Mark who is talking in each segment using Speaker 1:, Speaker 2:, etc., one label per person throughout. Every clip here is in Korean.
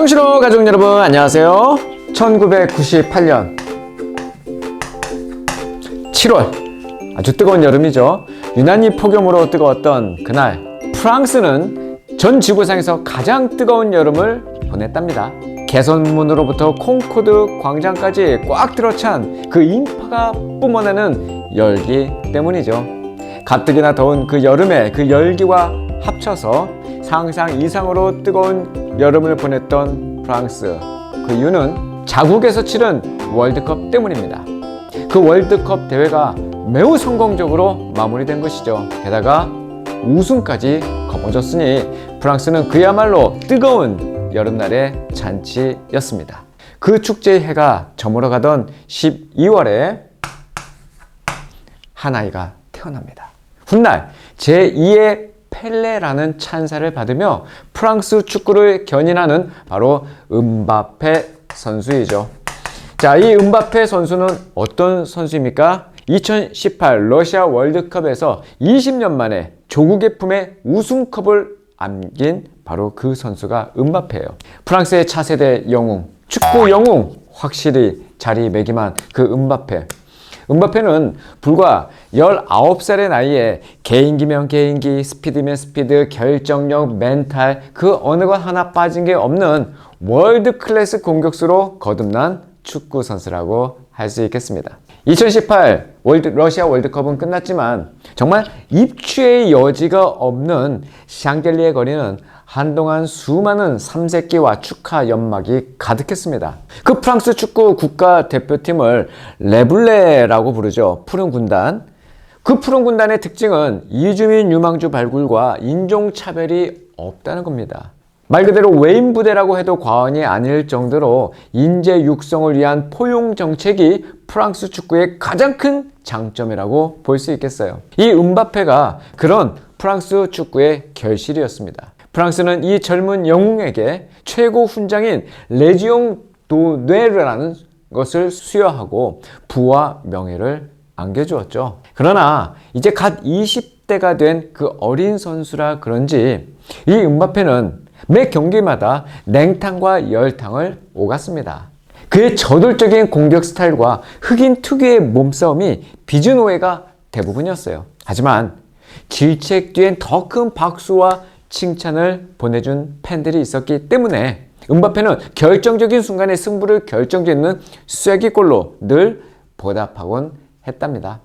Speaker 1: 청신호 가족 여러분 안녕하세요. 1998년 7월 아주 뜨거운 여름이죠. 유난히 폭염으로 뜨거웠던 그날 프랑스는 전 지구상에서 가장 뜨거운 여름을 보냈답니다. 개선문으로부터 콩코르드 광장까지 꽉 들어찬 그 인파가 뿜어내는 열기 때문이죠. 가뜩이나 더운 그 여름에 그 열기와 합쳐서 상상 이상으로 뜨거운 여름을 보냈던 프랑스. 그 이유는 자국에서 치른 월드컵 때문입니다. 그 월드컵 대회가 매우 성공적으로 마무리된 것이죠. 게다가 우승까지 거머쥐었으니 프랑스는 그야말로 뜨거운 여름날의 잔치였습니다. 그 축제의 해가 저물어가던 12월에 한 아이가 태어납니다. 훗날 제2의 펠레라는 찬사를 받으며 프랑스 축구를 견인하는 바로 음바페 선수이죠. 자, 이 음바페 선수는 어떤 선수입니까? 2018 러시아 월드컵에서 20년 만에 조국의 품에 우승컵을 안긴 바로 그 선수가 음바페예요. 프랑스의 차세대 영웅, 축구 영웅 확실히 자리매김한 그 음바페. 음바페는 불과 19살의 나이에 개인기면 개인기, 스피드면 스피드, 결정력, 멘탈 그 어느 것 하나 빠진 게 없는 월드 클래스 공격수로 거듭난 축구 선수라고 할 수 있겠습니다. 2018 러시아 월드컵은 끝났지만 정말 입추의 여지가 없는 샹젤리에 거리는 한동안 수많은 삼색기와 축하 연막이 가득했습니다. 그 프랑스 축구 국가대표팀을 레블레라고 부르죠. 푸른 군단. 그 푸른 군단의 특징은 이주민 유망주 발굴과 인종차별이 없다는 겁니다. 말 그대로 외인 부대라고 해도 과언이 아닐 정도로 인재 육성을 위한 포용 정책이 프랑스 축구의 가장 큰 장점이라고 볼 수 있겠어요. 이 음바페가 그런 프랑스 축구의 결실이었습니다. 프랑스는 이 젊은 영웅에게 최고 훈장인 레지옹 도네르라는 것을 수여하고 부와 명예를 안겨주었죠. 그러나 이제 갓 20대가 된 그 어린 선수라 그런지 이 음바페는 매 경기마다 냉탕과 열탕을 오갔습니다. 그의 저돌적인 공격 스타일과 흑인 특유의 몸싸움이 비즈노예가 대부분이었어요. 하지만 질책 뒤엔 더 큰 박수와 칭찬을 보내준 팬들이 있었기 때문에 음바페는 결정적인 순간에 승부를 결정짓는 쐐기골로 늘 보답하곤 했답니다.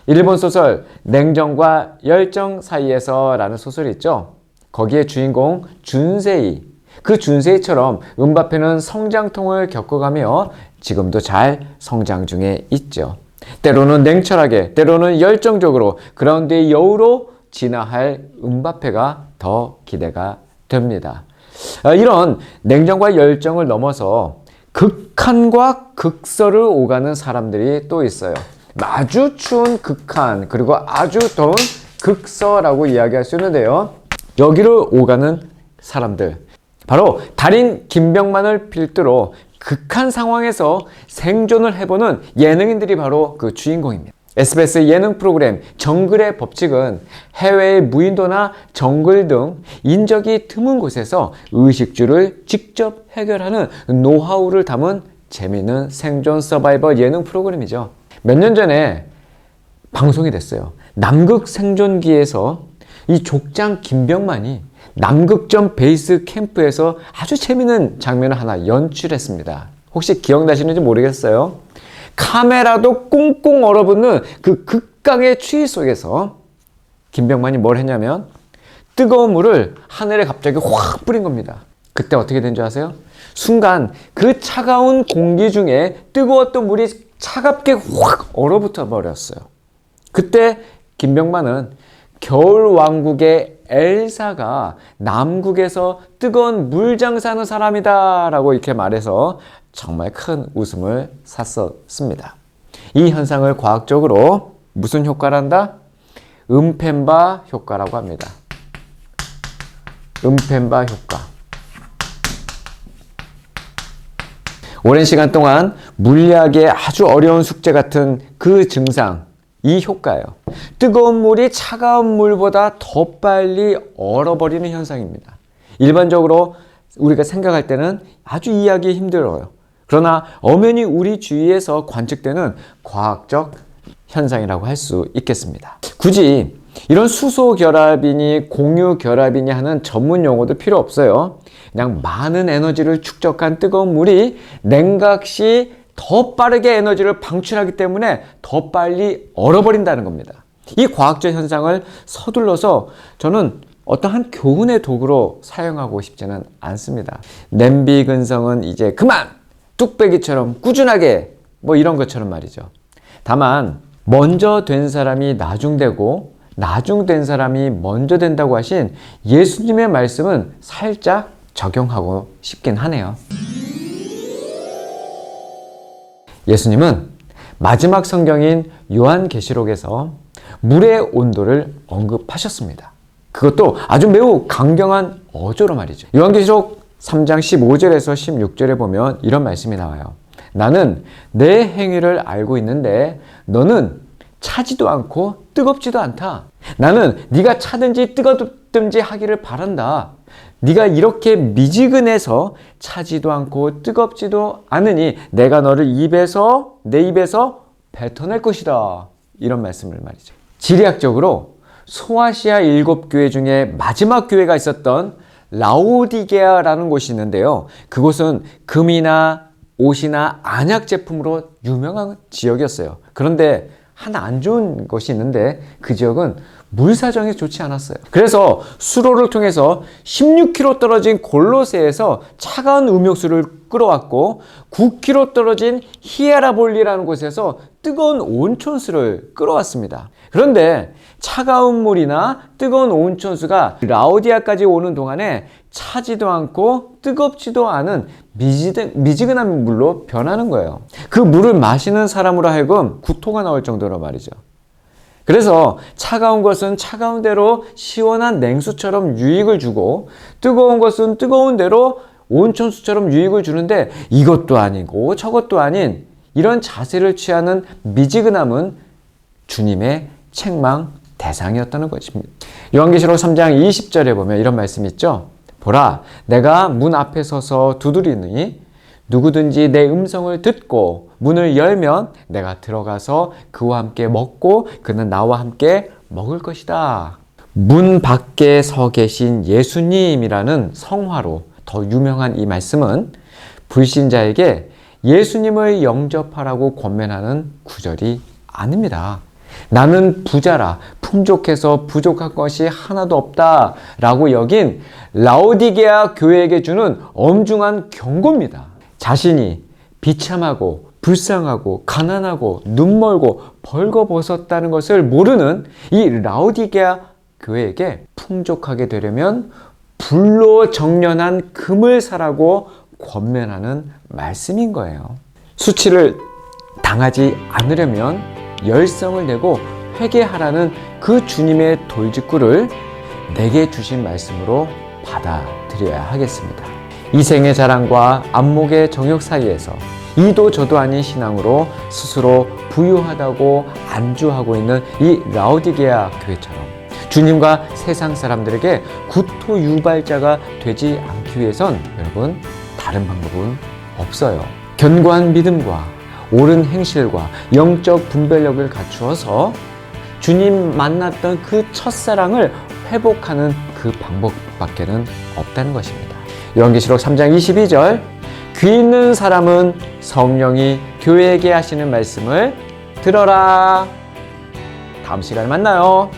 Speaker 1: 일본 소설 냉정과 열정 사이에서 라는 소설이 있죠. 거기에 주인공 준세이, 그 준세이처럼 음바페는 성장통을 겪어가며 지금도 잘 성장 중에 있죠. 때로는 냉철하게, 때로는 열정적으로 그라운드의 여우로 진화할 음바페가 더 기대가 됩니다. 이런 냉정과 열정을 넘어서 극한과 극설을 오가는 사람들이 또 있어요. 아주 추운 극한, 그리고 아주 더운 극서라고 이야기할 수 있는데요. 여기를 오가는 사람들, 바로 달인 김병만을 필두로 극한 상황에서 생존을 해보는 예능인들이 바로 그 주인공입니다. SBS 예능 프로그램 정글의 법칙은 해외의 무인도나 정글 등 인적이 드문 곳에서 의식주를 직접 해결하는 노하우를 담은 재미있는 생존 서바이벌 예능 프로그램이죠. 몇 년 전에 방송이 됐어요. 남극 생존기에서 이 족장 김병만이 남극점 베이스 캠프에서 아주 재미있는 장면을 하나 연출했습니다. 혹시 기억나시는지 모르겠어요. 카메라도 꽁꽁 얼어붙는 그 극강의 추위 속에서 김병만이 뭘 했냐면 뜨거운 물을 하늘에 갑자기 확 뿌린 겁니다. 그때 어떻게 된 줄 아세요? 순간 그 차가운 공기 중에 뜨거웠던 물이 차갑게 확 얼어붙어 버렸어요. 그때 김병만은 겨울왕국의 엘사가 남극에서 뜨거운 물 장사하는 사람이다 라고 이렇게 말해서 정말 큰 웃음을 샀었습니다. 이 현상을 과학적으로 무슨 효과란다? 음펜바 효과라고 합니다. 음펜바 효과. 오랜 시간 동안 물리학의 아주 어려운 숙제 같은 그 증상, 이 효과예요. 뜨거운 물이 차가운 물보다 더 빨리 얼어버리는 현상입니다. 일반적으로 우리가 생각할 때는 아주 이해하기 힘들어요. 그러나 엄연히 우리 주위에서 관측되는 과학적 현상이라고 할 수 있겠습니다. 굳이 이런 수소 결합이니 공유 결합이니 하는 전문 용어도 필요 없어요. 그냥 많은 에너지를 축적한 뜨거운 물이 냉각 시 더 빠르게 에너지를 방출하기 때문에 더 빨리 얼어버린다는 겁니다. 이 과학적 현상을 서둘러서 저는 어떠한 교훈의 도구로 사용하고 싶지는 않습니다. 냄비 근성은 이제 그만! 뚝배기처럼 꾸준하게 뭐 이런 것처럼 말이죠. 다만 먼저 된 사람이 나중되고 나중된 사람이 먼저 된다고 하신 예수님의 말씀은 살짝 적용하고 싶긴 하네요. 예수님은 마지막 성경인 요한계시록에서 물의 온도를 언급하셨습니다. 그것도 아주 매우 강경한 어조로 말이죠. 요한계시록 3장 15절에서 16절에 보면 이런 말씀이 나와요. 나는 내 행위를 알고 있는데 너는 차지도 않고 뜨겁지도 않다. 나는 네가 차든지 뜨겁든지 하기를 바란다. 네가 이렇게 미지근해서 차지도 않고 뜨겁지도 않으니 내가 너를 내 입에서 뱉어낼 것이다. 이런 말씀을 말이죠. 지리학적으로 소아시아 7교회 중에 마지막 교회가 있었던 라오디게아라는 곳이 있는데요. 그곳은 금이나 옷이나 안약 제품으로 유명한 지역이었어요. 그런데 하나 안 좋은 것이 있는데 그 지역은 물 사정이 좋지 않았어요. 그래서 수로를 통해서 16km 떨어진 골로새에서 차가운 음욕수를 끌어왔고 9km 떨어진 히에라볼리라는 곳에서 뜨거운 온천수를 끌어왔습니다. 그런데 차가운 물이나 뜨거운 온천수가 라오디아까지 오는 동안에 차지도 않고 뜨겁지도 않은 미지근한 물로 변하는 거예요. 그 물을 마시는 사람으로 하여금 구토가 나올 정도로 말이죠. 그래서 차가운 것은 차가운 대로 시원한 냉수처럼 유익을 주고 뜨거운 것은 뜨거운 대로 온천수처럼 유익을 주는데 이것도 아니고 저것도 아닌 이런 자세를 취하는 미지근함은 주님의 책망 대상이었다는 것입니다. 요한계시록 3장 20절에 보면 이런 말씀이 있죠. 보라, 내가 문 앞에 서서 두드리니 누구든지 내 음성을 듣고 문을 열면 내가 들어가서 그와 함께 먹고 그는 나와 함께 먹을 것이다. 문 밖에 서 계신 예수님이라는 성화로 더 유명한 이 말씀은 불신자에게 예수님을 영접하라고 권면하는 구절이 아닙니다. 나는 부자라 풍족해서 부족한 것이 하나도 없다 라고 여긴 라오디게아 교회에게 주는 엄중한 경고입니다. 자신이 비참하고 불쌍하고 가난하고 눈멀고 벌거벗었다는 것을 모르는 이 라오디게아 교회에게 풍족하게 되려면 불로 정련한 금을 사라고 권면하는 말씀인 거예요. 수치를 당하지 않으려면 열성을 내고 회개하라는 그 주님의 돌직구를 내게 주신 말씀으로 받아들여야 하겠습니다. 이생의 자랑과 안목의 정욕 사이에서 이도 저도 아닌 신앙으로 스스로 부유하다고 안주하고 있는 이 라오디게아 교회처럼 주님과 세상 사람들에게 구토 유발자가 되지 않기 위해선 여러분 다른 방법은 없어요. 견고한 믿음과 옳은 행실과 영적 분별력을 갖추어서 주님 만났던 그 첫사랑을 회복하는 그 방법밖에는 없다는 것입니다. 요한계시록 3장 22절 귀 있는 사람은 성령이 교회에게 하시는 말씀을 들어라. 다음 시간에 만나요.